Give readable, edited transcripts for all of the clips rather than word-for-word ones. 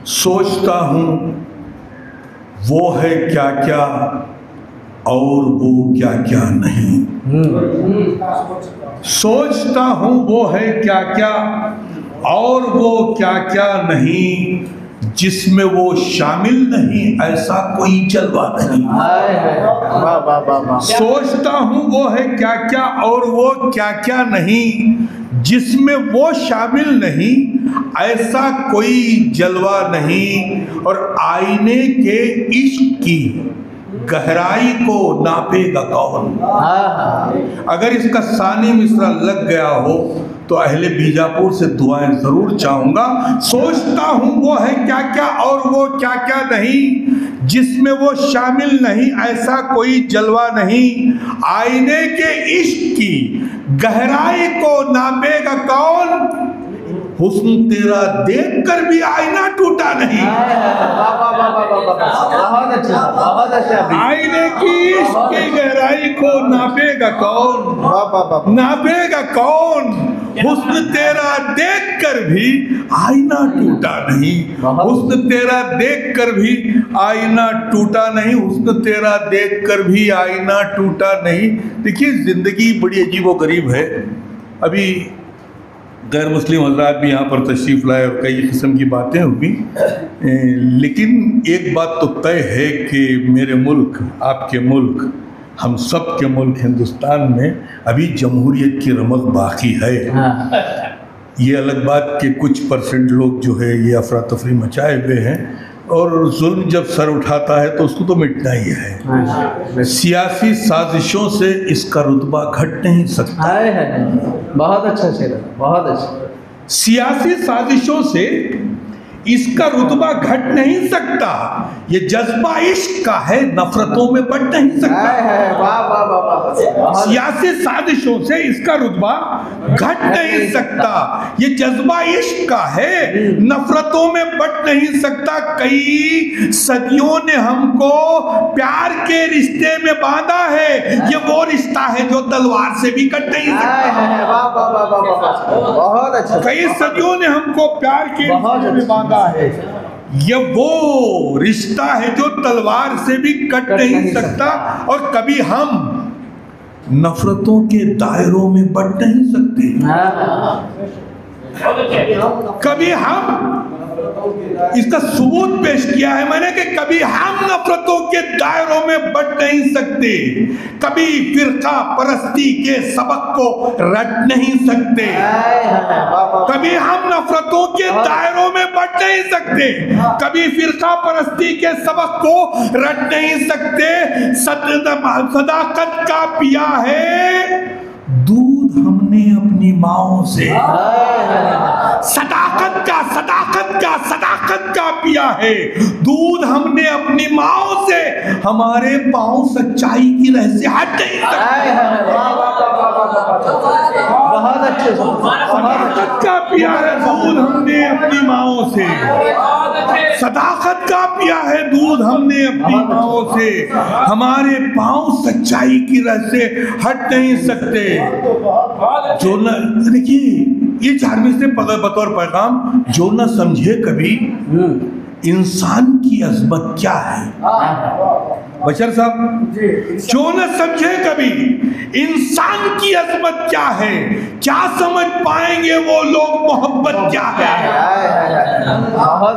सोचता हूँ वो है क्या क्या और वो क्या क्या नहीं। सोचता हूँ वो है क्या क्या और वो क्या क्या नहीं, जिसमें वो शामिल नहीं ऐसा कोई जलवा नहीं। सोचता हूँ वो है क्या क्या और वो क्या क्या नहीं, जिसमें वो शामिल नहीं ऐसा कोई जलवा नहीं। और आईने के इश्क की गहराई को नापेगा कौन। अगर इसका सानी मिसरा लग गया हो तो अहले बीजापुर से दुआएं जरूर चाहूंगा। सोचता हूं वो है क्या क्या और वो क्या क्या नहीं, जिसमें वो शामिल नहीं ऐसा कोई जलवा नहीं। आईने के इश्क की गहराई को नापेगा कौन, हुस्न तेरा देखकर भी आईना टूटा नहीं। आईने की इश्क की गहराई को नापेगा कौन, नापेगा कौन। हुस्न तेरा देखकर भी आईना टूटा नहीं, हुस्न तेरा देखकर भी आईना टूटा नहीं, हुस्न तेरा देखकर भी आईना टूटा नहीं। देखिए जिंदगी बड़ी अजीबोगरीब है। अभी गैर मुस्लिम हजरात भी यहाँ पर तशरीफ़ लाए और कई किस्म की बातें हुई, लेकिन एक बात तो तय है कि मेरे मुल्क, आपके मुल्क, हम सब के मुल्क हिंदुस्तान में अभी जमहूरियत की रमक बाकी है। ये अलग बात कि कुछ परसेंट लोग जो है ये अफरा तफरी मचाए हुए हैं, और जुल्म जब सर उठाता है तो उसको तो मिटना ही है। सियासी साजिशों से इसका रुतबा घट नहीं सकता। बहुत अच्छा शेर, बहुत अच्छा। सियासी साजिशों से इसका रुतबा घट नहीं सकता। ये जज्बा इश्क का है, नफरतों में बढ़ नहीं सकता। सियासी साजिशों से इसका रुतबा घट नहीं सकता। ये जज्बा इश्क का है, नफरतों में बढ़ नहीं सकता। कई सदियों ने हमको प्यार के रिश्ते में बांधा है, ये वो रिश्ता है जो तलवार से भी कट नहीं सकता। बहुत अच्छा। कई सदियों ने हमको प्यार के रिश्ते में बांधा है, ये वो रिश्ता है जो तलवार से भी कट नहीं सकता। और कभी हम नफरतों के दायरों में बढ़ नहीं सकते। कभी हम, इसका सबूत पेश किया है मैंने कि कभी हम नफरतों के दायरों में बढ़ नहीं सकते, कभी फिरका परस्ती के सबक को रट नहीं सकते, कभी हम नफरतों के दायरों में बढ़ नहीं सकते, कभी फिरका परस्ती के सबक को रट नहीं सकते। सदाकत का पिया है दूध हमने अपनी माओ से, सदाकत का पिया है दूध हमने अपनी माओ से, हमारे पांव सच्चाई की रह से हट नहीं सकते। बहुत अच्छे। सदाकत का पिया है दूध हमने अपनी माओ से, सदाकत का पिया है दूध हमने अपनी माओ से, हमारे पांव सच्चाई की रह से हट नहीं सकते। जो न, देखिए ये 4 से बतौर पैगाम, जो न समझे कभी इंसान की अजमत क्या है। बशर साहब, जो न समझे कभी इंसान की अजमत क्या है, क्या समझ पाएंगे वो लोग मोहब्बत क्या है।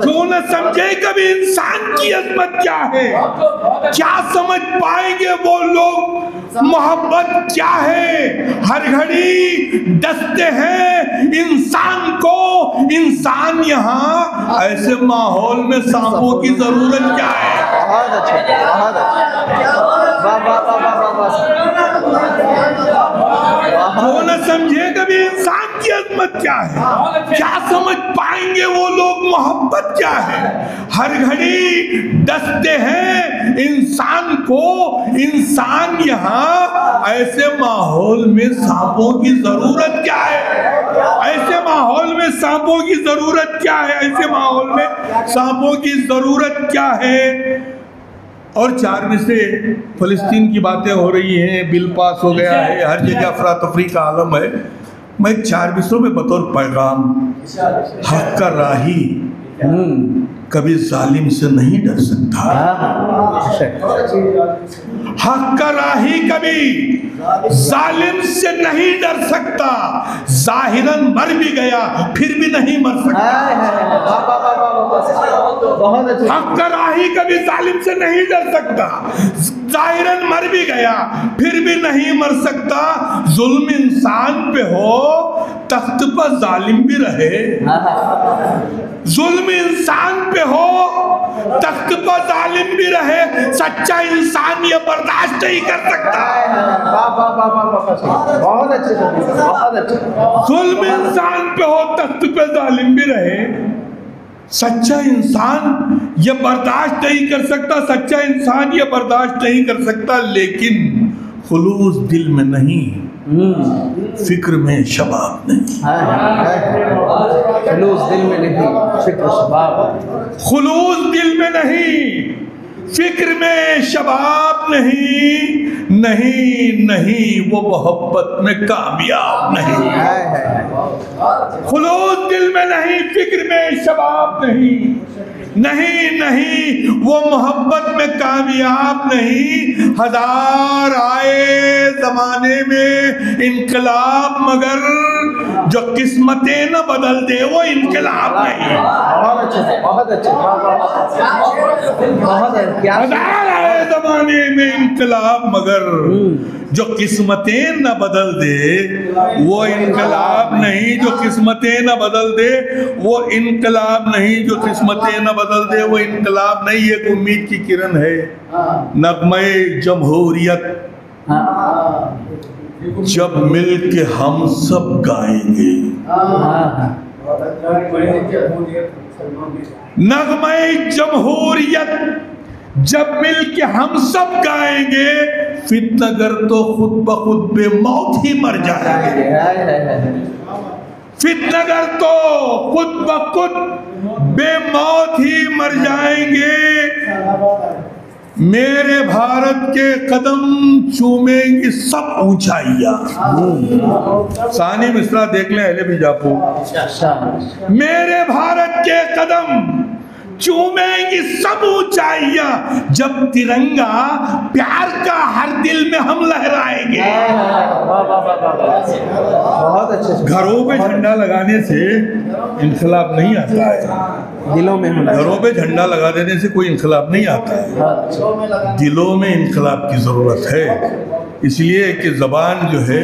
जो न समझे कभी इंसान की अजमत क्या है, क्या समझ पाएंगे वो लोग मोहब्बत क्या है। हर घड़ी डसते हैं इंसान को इंसान, यहाँ ऐसे माहौल में सांपों की जरूरत क्या है। बहुत अच्छा, बहुत अच्छा। जो न समझे कभी इंसान की अजमत क्या है, क्या समझ पाएंगे वो लोग मोहब्बत क्या है। हर घड़ी डसते हैं इंसान को इंसान, यहाँ ऐसे माहौल में सांपों की जरूरत क्या है। ऐसे माहौल में सांपों की जरूरत क्या है, ऐसे माहौल में सांपों की जरूरत क्या है। और 4 से फलस्तीन की बातें हो रही हैं, बिल पास हो गया है, हर जगह अफरा तफरी का आलम है। मैं 4 में बतौर पैगाम हक का राही कभी जालिम से नहीं डर सकता। हक का राही कभी जालिम से नहीं डर सकता। जाहिरन मर भी गया फिर भी नहीं मर सकता। हक का राही कभी जालिम से नहीं डर सकता। जाहिरन मर भी गया फिर भी नहीं मर सकता। जुल्म इंसान पे हो तख्त पर जालिम भी रहे। जुल्म इंसान पे हो तख्त पर जालिम भी रहे। सच्चा इंसान ये बर्दाश्त नहीं कर सकता। बहुत अच्छे, बहुत अच्छे। जुल्म इंसान पे हो तख्त पे जालिम भी रहे। सच्चा इंसान ये बर्दाश्त नहीं कर सकता। सच्चा इंसान ये बर्दाश्त नहीं कर सकता। लेकिन खुलूस दिल में नहीं, फिक्र में शबाब नहीं। खुलूस दिल में नहीं, फिक्र शबाब। खुलूस दिल में नहीं, फिक्र में शबाब नहीं। नहीं नहीं वो मोहब्बत में कामयाब नहीं। खुलूस दिल में नहीं, फिक्र में शबाब नहीं। नहीं नहीं वो मोहब्बत में कामयाब नहीं। हजार आए जमाने में इनकलाब, मगर जो किस्मतें न बदल दे वो इनकलाब नहीं। बहुत अच्छे, बहुत अच्छे, बहुत अच्छे। हजार आए जमाने में इनकलाब, मगर जो किस्मतें न बदल दे वो इनकलाब नहीं। जो किस्मतें न बदल दे वो इनकलाब नहीं। जो किस्मतें न बदल दे वो इनकलाब नहीं। एक उम्मीद की किरण है, नगमे जमहूरियत जब मिल के हम सब गाएंगे। नगमे जमहूरियत जब मिल के हम सब गाएंगे, फितनगर तो खुद ब खुद बेमौत ही मर जाएंगे। फितनगर तो खुद ब खुद बेमौत ही मर जाएंगे। मेरे भारत के कदम चूमेंगी सब ऊंचाइयां। सानी मिश्रा देख लें अहले बीजापुर। मेरे भारत के कदम चूमेंगी सब ऊंचाइयां, जब तिरंगा प्यार का हर दिल में हम लहराएंगे। बहुत अच्छे। घरों पे झंडा लगाने से इनकलाब नहीं आता है। दिलों में होना। घरों पे झंडा लगा देने से कोई इनकलाब नहीं आता है। दिलों में इनकलाब की जरूरत है। इसलिए कि जबान जो है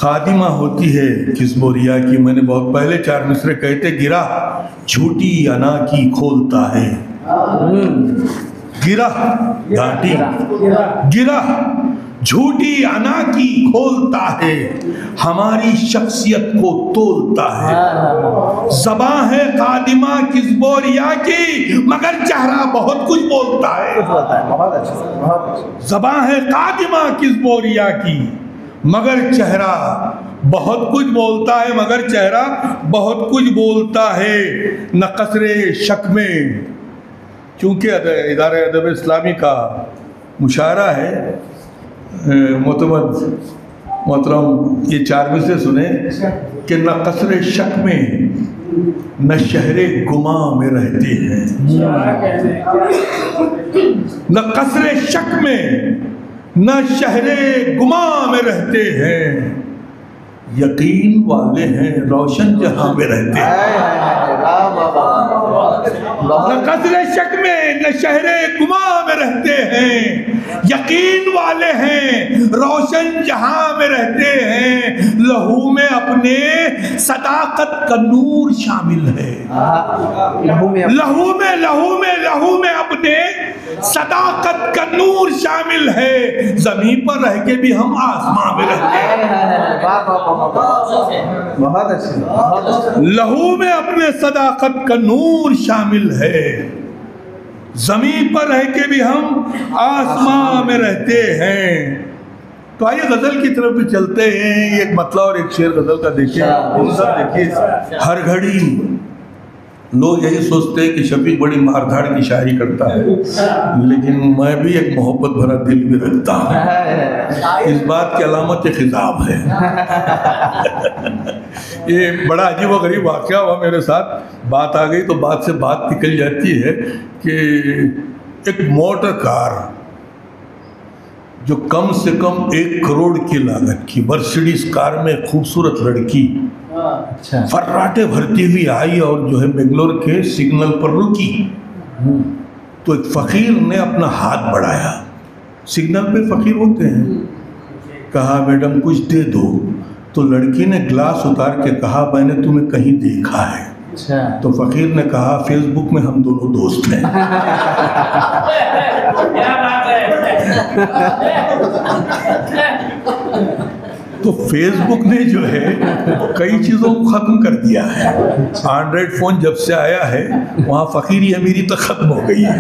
खादिमा होती है किस्मोरिया की। मैंने बहुत पहले चार मिसरे कहते, गिरा झूठी अना की खोलता है। गिरा घाटी, गिरा झूठी अना की खोलता है, हमारी शख्सियत को तोलता है। ज़बां है खादिमा किस्मोरिया की, मगर चेहरा बहुत कुछ बोलता है। बहुत अच्छा। ज़बां है खादिमा किस्मोरिया की, मगर चेहरा बहुत कुछ बोलता है। मगर चेहरा बहुत कुछ बोलता है। न कसरे शक में, चूँकि इदारे अदब इस्लामी का मुशायरा है, मोहतरम ये चार में से सुने कि न कसरे शक में न शहरे गुमा में रहते हैं। न कसरे शक में न शहरे गुमा में रहते हैं। यकीन वाले हैं रोशन जहां में रहते हैं। न कसरे शक में न शहरे गुमा में रहते हैं। यकीन वाले हैं रोशन जहां में रहते हैं। लहू में अपने सदाकत का नूर शामिल है। लहू में अपने सदाकत का नूर शामिल है। जमीन पर रह के भी हम आसमां में रहते हैं। बहुत अच्छे। लहू में अपने सदाकत का नूर शामिल है। जमीन पर रह के भी हम आसमां में रहते हैं। तो आइए गजल की तरफ भी चलते हैं। एक मतला और एक शेर गजल का देखिए। देखिए, हर घड़ी लोग यही सोचते हैं कि शफीक बड़ी मारधाड़ की शायरी करता है, लेकिन मैं भी एक मोहब्बत भरा दिल भी रखता हूँ। इस बात की अलामत खिताब है। ये बड़ा अजीब व गरीब वाक़या हुआ मेरे साथ। बात आ गई तो बात से बात निकल जाती है कि एक मोटर कार जो कम से कम 1 करोड़ की लागत की मर्सिडीज कार में खूबसूरत लड़की अच्छा फर्राटे भरती हुई आई और जो है बेंगलोर के सिग्नल पर रुकी। तो एक फ़कीर ने अपना हाथ बढ़ाया, सिग्नल पे फ़कीर होते हैं, कहा मैडम कुछ दे दो। तो लड़की ने ग्लास उतार के कहा मैंने तुम्हें कहीं देखा है। अच्छा तो फ़कीर ने कहा फेसबुक में हम दोनों दोस्त हैं। तो फेसबुक ने जो है कई चीज़ों को ख़त्म कर दिया है। एंड्रॉयड फ़ोन जब से आया है वहाँ फ़कीरी अमीरी तो ख़त्म हो गई है।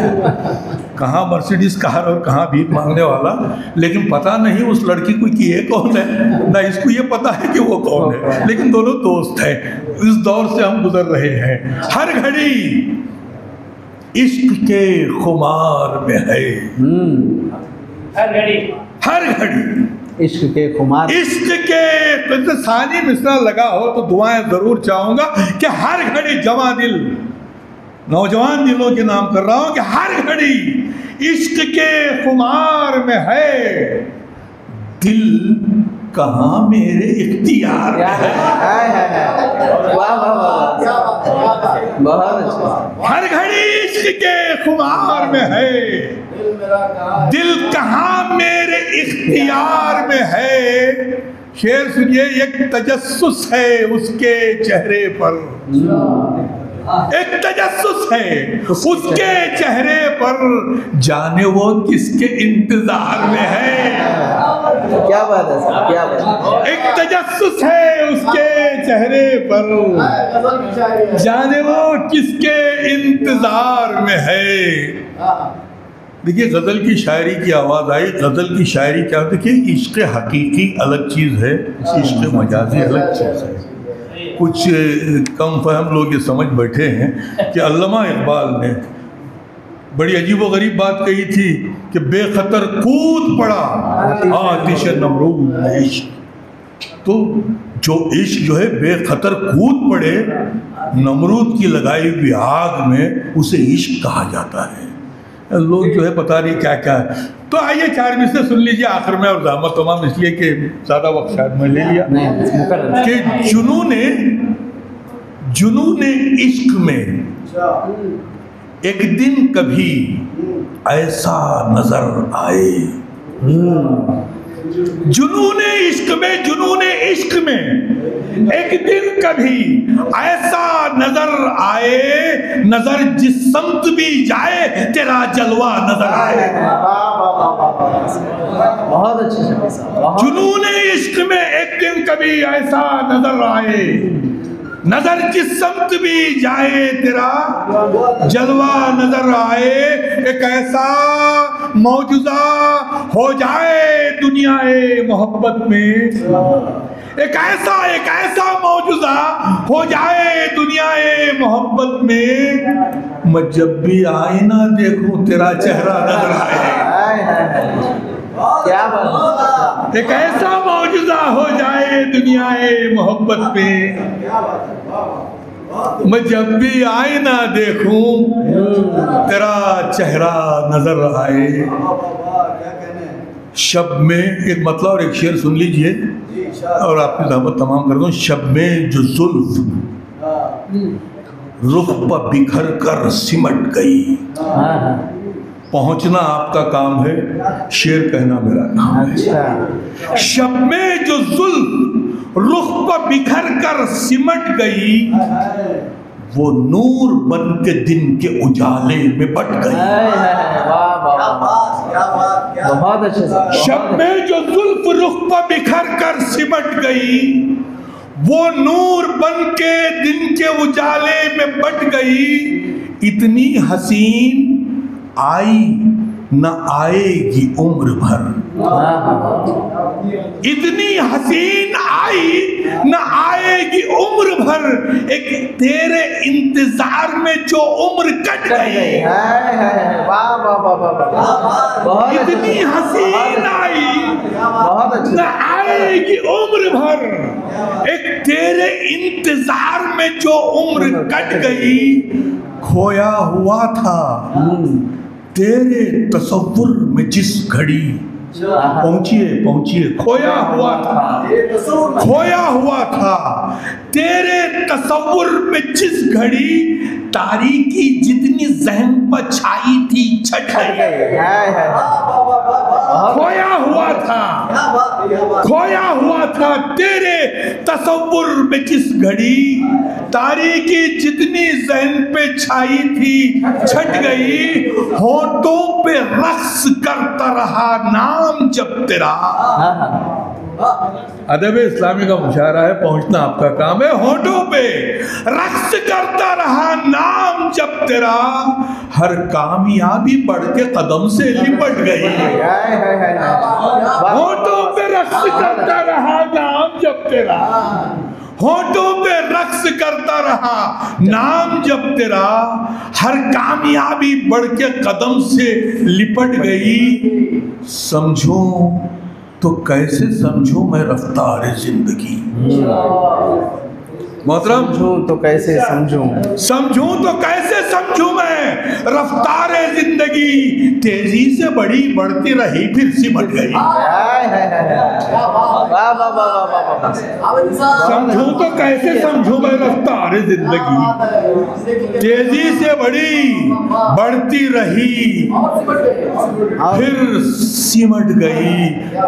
कहाँ मर्सिडीज़ कार और कहाँ भीख मांगने वाला, लेकिन पता नहीं उस लड़की को कि ये कौन है, ना इसको ये पता है कि वो कौन है, लेकिन दोनों दोस्त हैं। इस दौर से हम गुजर रहे हैं। हर घड़ी इश्क के खुमार में है, हर घड़ी इश्क के खुमार, इश्क के सानी मिसरा लगा हो तो दुआएं जरूर चाहूंगा कि हर घड़ी जवां दिल, नौजवान दिलों के नाम कर रहा हूं कि हर घड़ी इश्क के खुमार में है, दिल कहाँ मेरे इख्तियार में है। वाह वाह वाह, बहुत अच्छा। हर घड़ी इश्क के खुमार में है, दिल कहाँ मेरे इख्तियार में है। शेर सुनिए, एक तजस्सुस है उसके चेहरे पर, एक तजस्सुस है उसके चेहरे पर, जाने वो किसके इंतजार में है। क्या बात है सर, क्या बात है। एक तजस्सुस है उसके चेहरे पर, जाने वो किसके इंतजार में है। देखिए गज़ल की शायरी की आवाज़ आई। गज़ल की शायरी क्या, देखिए इश्क़ हकीकी अलग चीज़ है, इश्क़ मजाजी अलग चीज़ है। कुछ कम फहम लोग ये समझ बैठे हैं कि अल्लामा इकबाल ने बड़ी अजीब व गरीब बात कही थी कि बेखतर कूद पड़ा आतिश नमरूद में इश्क। तो जो इश्क जो है बेखतर कूद पड़े नमरूद की लगाई हुई आग में, उसे इश्क कहा जाता है। लोग जो है पता नहीं क्या क्या है। तो आइए 4 मिसरे सुन लीजिए आखिर में, और ज़हमत तमाम इसलिए कि ज़्यादा वक्त शायद मैं ले लिया, कि जुनूने इश्क में एक दिन कभी ऐसा नजर आए। जुनूने इश्क में एक दिन कभी ऐसा नजर आए, नजर जिस समत भी जाए तेरा जलवा नजर आए। बहुत अच्छे। जुनूने इश्क में एक दिन कभी ऐसा नजर आए, नजर जिस समत भी जाए तेरा जलवा नजर आए। एक ऐसा मौजूदा हो जाए दुनियाए मोहब्बत में, एक ऐसा मौजूदा हो जाए दुनियाए मोहब्बत में, मैं जब भी आईना देखूं तेरा चेहरा नजर आए। क्या बात। एक ऐसा मौजूदा हो जाए दुनियाए मोहब्बत में, मैं जब भी आईना देखूं तेरा चेहरा नजर आए। शब में एक मतलब और एक शेर सुन लीजिए और आपकी दावत तमाम कर दूं। शब में जो जुल्फ रुख पर बिखर कर सिमट गई, पहुंचना आपका काम है, शेर कहना मेरा काम है। शब में जो जुल्फ रुख पर बिखर कर सिमट गई, वो नूर बन के दिन के उजाले में बट गई। बहुत अच्छे से। शब में जो जुल्फ रुख पर बिखर कर सिमट गई, वो नूर बन के दिन के उजाले में बट गई। इतनी हसीन आई न आएगी उम्र भर, इतनी हसीन आई न आएगी उम्र भर, एक तेरे इंतजार में जो उम्र कट गई। वाह वाह वाह वाह, बहुत इतनी हसीन आई बहुत न आएगी उम्र भर, एक तेरे इंतजार में जो उम्र कट गई। खोया हुआ था तेरे तसव्वुर में जिस घड़ी, पहुंचिए, खोया हुआ था तेरे तसव्वुर में जिस घड़ी, तारीकी जितनी जहन पर छाई थी छट गई। खोया हुआ था तेरे तसव्वुर में जिस घड़ी, तारीकी जितनी जहन पे छाई थी छट गई। होठों पे रक्स करता रहा नाम जब तेरा, अदब इस्लामी का मुशायरा है, पहुंचना आपका काम है। होठों पे रक्स करता रहा नाम जब तेरा, हर कामयाबी बढ़ के कदम से लिपट गई। होठों पे रक्स करता रहा नाम जब तेरा, होठों पे रक्स करता रहा नाम जब तेरा, हर कामयाबी बढ़ के कदम से लिपट गई। समझो तो कैसे समझो मैं रफ्तार जिंदगी, मोहतरम समझूं तो कैसे समझूं तो कैसे समझूं मैं रफ्तार जिंदगी, तेजी से बढ़ती रही फिर सिमट गई। समझूं तो कैसे समझूं मैं रफ्तार जिंदगी, तेजी से बढ़ती रही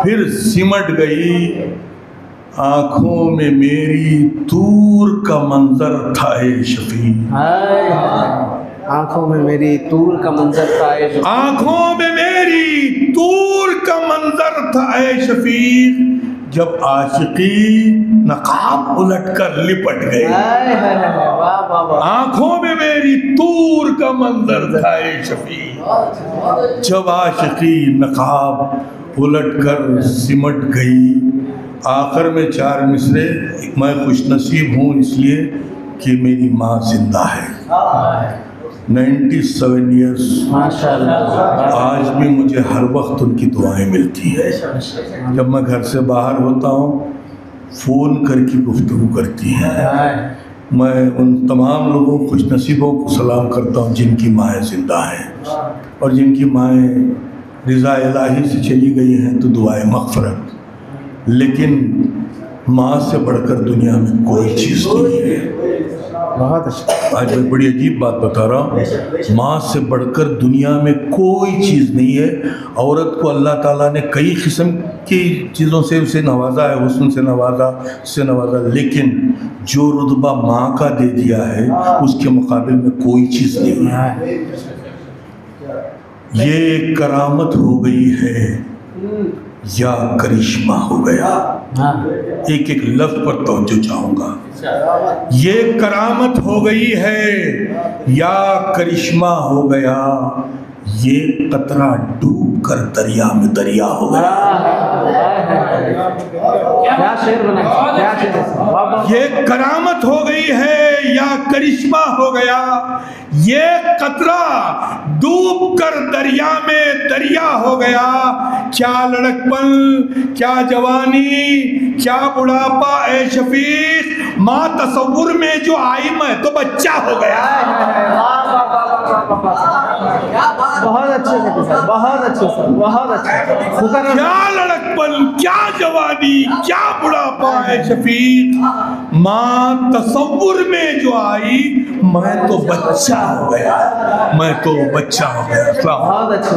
फिर सिमट गई। आंखों में मेरी दूर का मंजर था ए शफी, आंखों में मेरी दूर का मंजर था ए शफी, आंखों में मेरी दूर का मंजर था ए शफी, जब आशिकी नकाब उलट कर लिपट गई। आंखों में मेरी दूर का मंजर था ए शफी, जब आशिकी नकाब उलट कर सिमट गई। आखिर में 4 मिसरे, मैं खुशनसीब हूँ इसलिए कि मेरी माँ जिंदा है, 97 ईयर्स, माशाअल्लाह। आज भी मुझे हर वक्त उनकी दुआएं मिलती है। जब मैं घर से बाहर होता हूँ फ़ोन करके गुफ्तगू करती हैं। मैं उन तमाम लोगों खुशनसीबों को सलाम करता हूँ जिनकी माएँ ज़िंदा हैं, और जिनकी माएँ रिज़ा इलाही से चली गई हैं तो दुआएं मग़फ़िरत। लेकिन माँ से बढ़कर दुनिया में कोई चीज़ नहीं है। बहुत अच्छा। आज मैं बड़ी अजीब बात बता रहा हूँ, माँ से बढ़कर दुनिया में कोई चीज़ नहीं है। औरत को अल्लाह ताला ने कई किस्म की चीज़ों से उसे नवाजा है, हुस्न से नवाजा, लेकिन जो रुतबा माँ का दे दिया है उसके मुकाबले में कोई चीज़ नहीं है। ये करामत हो गई है या करिश्मा हो गया। एक एक लफ्ज पर तवज्जो चाहूंगा। ये करामत हो गई है या करिश्मा हो गया, ये कतरा डूब कर दरिया में दरिया हो गया। क्या शेर बना, क्या शेर। ये करामत हो गई है या करिश्मा हो गया, ये कतरा डूब कर दरिया में दरिया हो गया। क्या लड़कपन, क्या जवानी, क्या बुढ़ापा ए शफीक, माँ तसव्वुर में जो आई मैं तो बच्चा हो गया। बहुत अच्छे से, बहुत अच्छे से, बहुत अच्छा। क्या लड़कपन, क्या जवानी, क्या बुढ़ापा है शफीक, माँ तसव्वुर में जो आई मैं तो बच्चा हो गया, मैं तो बच्चा हो गया। बहुत अच्छे।